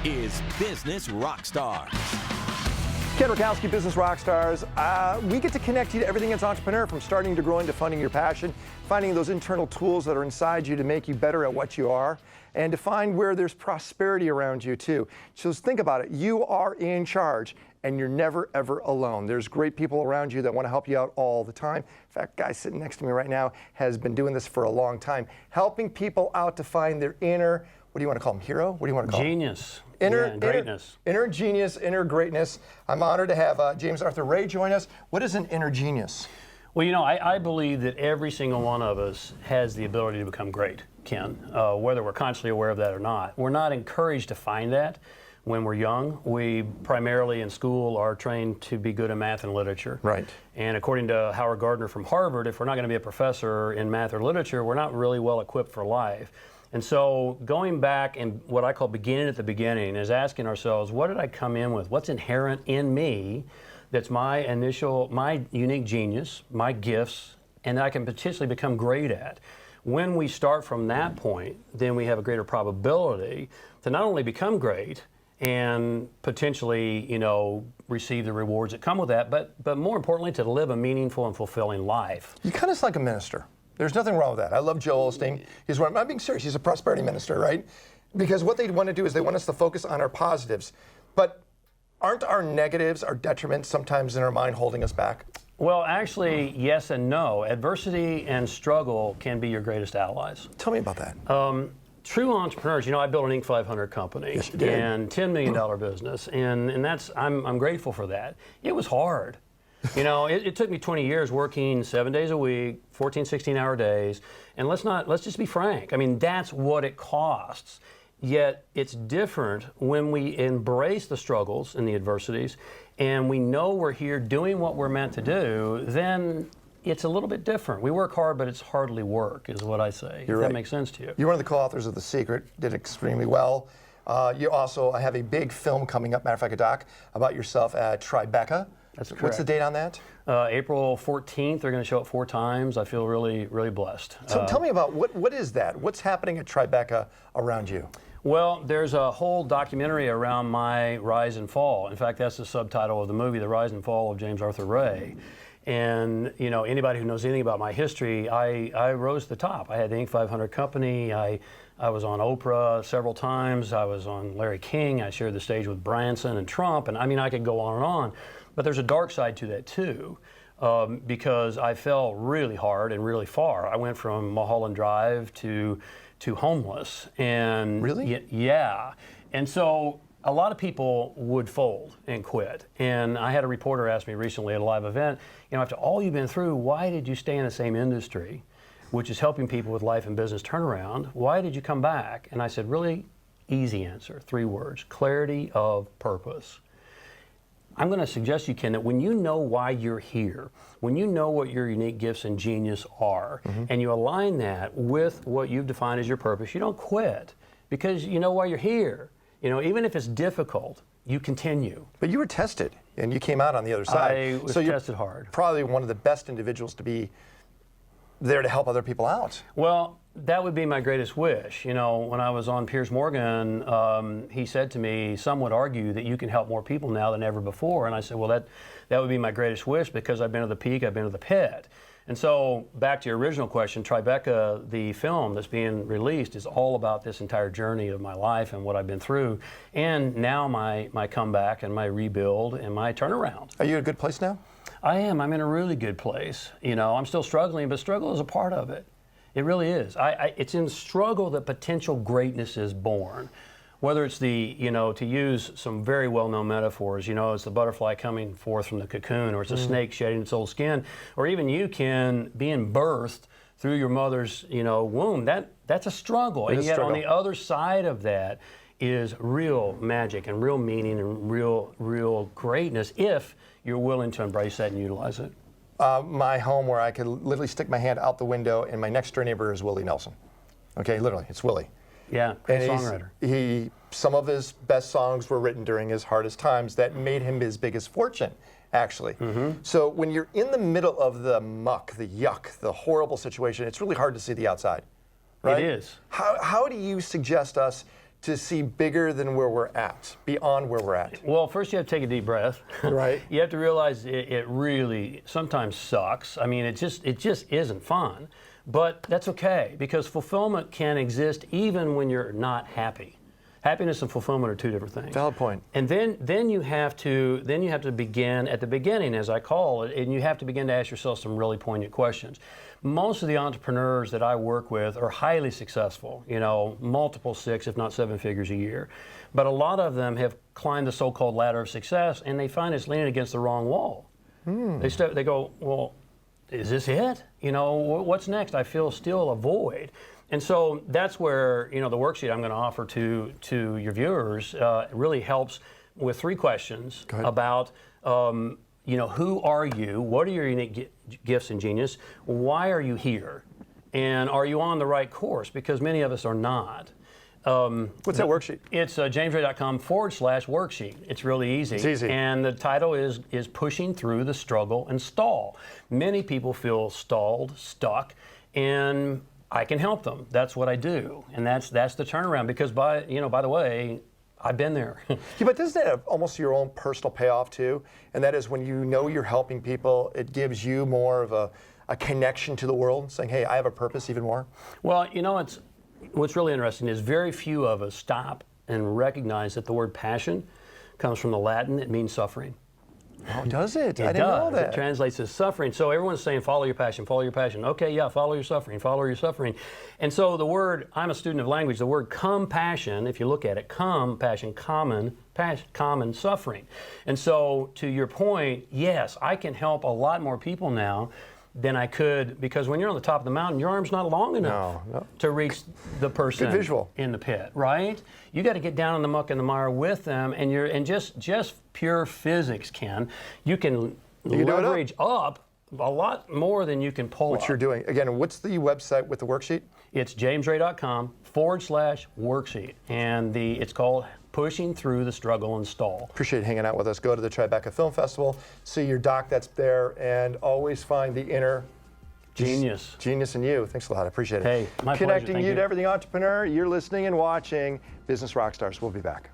is Business Rockstars. Ken Rutkowski, Business Rockstars. We get to connect you to everything as an entrepreneur, from starting to growing to funding your passion, finding those internal tools that are inside you to make you better at what you are, and to find where there's prosperity around you too. So think about it. You are in charge, and you're never, ever alone. There's great people around you that want to help you out all the time. In fact, guy sitting next to me right now has been doing this for a long time, helping people out to find their inner, what do you want to call him, hero? What do you want to call him? Genius. Greatness. Inner genius, inner greatness. I'm honored to have James Arthur Ray join us. What is an inner genius? Well, you know, I believe that every single one of us has the ability to become great, Ken, whether we're consciously aware of that or not. We're not encouraged to find that when we're young. We primarily in school are trained to be good in math and literature. Right. And according to Howard Gardner from Harvard, if we're not going to be a professor in math or literature, we're not really well equipped for life. And so going back and what I call beginning at the beginning is asking ourselves, what did I come in with? What's inherent in me that's my unique genius, my gifts, and that I can potentially become great at? When we start from that point, then we have a greater probability to not only become great and potentially, you know, receive the rewards that come with that, but more importantly, to live a meaningful and fulfilling life. You kind of like a minister. There's nothing wrong with that. I love Joel Osteen. I'm being serious. He's a prosperity minister, right? Because what they want to do is they want us to focus on our positives. But aren't our negatives, our detriments, sometimes in our mind holding us back? Well, actually, yes and no. Adversity and struggle can be your greatest allies. Tell me about that. True entrepreneurs, you know, I built an Inc. 500 company. Yes, you did. And $10 million business, and that's I'm grateful for that. It was hard. You know, it took me 20 years working 7 days a week, 14, 16-hour days, and let's just be frank. I mean, that's what it costs. Yet it's different when we embrace the struggles and the adversities, and we know we're here doing what we're meant to do, then it's a little bit different. We work hard, but it's hardly work, is what I say. You're if right. That makes sense to you. You're one of the co-authors of The Secret, did extremely well. You also have a big film coming up, matter of fact, a doc, about yourself at Tribeca. That's correct. What's the date on that? April 14th. They're going to show it 4 times. I feel really, really blessed. So tell me about what is that? What's happening at Tribeca around you? Well, there's a whole documentary around my rise and fall. In fact, that's the subtitle of the movie, The Rise and Fall of James Arthur Ray. And, you know, anybody who knows anything about my history, I rose to the top. I had the Inc. 500 company. I was on Oprah several times. I was on Larry King. I shared the stage with Branson and Trump. And I mean, I could go on and on. But there's a dark side to that too, because I fell really hard and really far. I went from Mulholland Drive to homeless. And really? Yeah. And so a lot of people would fold and quit. And I had a reporter ask me recently at a live event, you know, after all you've been through, why did you stay in the same industry, which is helping people with life and business turnaround? Why did you come back? And I said, really easy answer, 3 words: clarity of purpose. I'm going to suggest you, Ken, that when you know why you're here, when you know what your unique gifts and genius are, and you align that with what you've defined as your purpose, you don't quit because you know why you're here. You know, even if it's difficult, you continue. But you were tested, and you came out on the other side. I was tested hard. Probably one of the best individuals to be there to help other people out. Well, that would be my greatest wish. You know, when I was on Piers Morgan, he said to me, some would argue that you can help more people now than ever before. And I said, well, that would be my greatest wish because I've been to the peak, I've been to the pit. And so back to your original question, Tribeca, the film that's being released, is all about this entire journey of my life and what I've been through. And now my comeback and my rebuild and my turnaround. Are you in a good place now? I am. I'm in a really good place. You know, I'm still struggling, but struggle is a part of it. It really is. It's in struggle that potential greatness is born. Whether it's the, you know, to use some very well-known metaphors, you know, it's the butterfly coming forth from the cocoon, or it's a snake shedding its old skin, or even you, Ken, being birthed through your mother's, you know, womb. That's a struggle. And yet on the other side of that is real magic and real meaning and real greatness if you're willing to embrace that and utilize it. My home, where I could literally stick my hand out the window, and my next door neighbor is Willie Nelson. Okay, literally, it's Willie. Yeah, great songwriter. Some of his best songs were written during his hardest times that made him his biggest fortune, actually. So when you're in the middle of the muck, the yuck, the horrible situation, it's really hard to see the outside, right? It is. How do you suggest us to see bigger than where we're at, beyond where we're at? Well, first you have to take a deep breath. Right. You have to realize it really sometimes sucks. I mean, it just isn't fun. But that's okay, because fulfillment can exist even when you're not happy. Happiness and fulfillment are two different things. Valid point. And then you have to begin at the beginning, as I call it, and you have to begin to ask yourself some really poignant questions. Most of the entrepreneurs that I work with are highly successful, multiple 6, if not 7 figures a year. But a lot of them have climbed the so-called ladder of success, and they find it's leaning against the wrong wall. They go, well, is this it? What's next? I feel still a void. And so that's where, the worksheet I'm going to offer to your viewers really helps with 3 questions about, who are you? What are your unique gifts and genius? Why are you here? And are you on the right course? Because many of us are not. What's that worksheet? It's jamesray.com/worksheet. It's really easy. It's easy. And the title is Pushing Through the Struggle and Stall. Many people feel stalled, stuck, and I can help them. That's what I do. And that's the turnaround, because by the way, I've been there. Yeah, but doesn't that have almost your own personal payoff too? And that is when you're helping people, it gives you more of a connection to the world, saying, hey, I have a purpose even more? Well, what's really interesting is very few of us stop and recognize that the word passion comes from the Latin. It means suffering. Oh, does it? I didn't know that. It translates as suffering. So everyone's saying, follow your passion, follow your passion. Okay, yeah, follow your suffering, follow your suffering. And so the word, I'm a student of language, the word compassion, if you look at it, compassion, common suffering. And so to your point, yes, I can help a lot more people now than I could, because when you're on the top of the mountain, your arm's not long enough to reach the person in the pit, right? You got to get down in the muck and the mire with them, and just pure physics, Ken, you can leverage up a lot more than you can pull What you're doing. Again, what's the website with the worksheet? It's jamesray.com/worksheet, and it's called Pushing Through the Struggle and Stall. Appreciate hanging out with us. Go to the Tribeca Film Festival, see your doc that's there, and always find the inner genius in you. Thanks a lot. I appreciate it. Hey, my pleasure. Connecting Thank you you to everything entrepreneur. You're listening and watching Business Rockstars. We'll be back.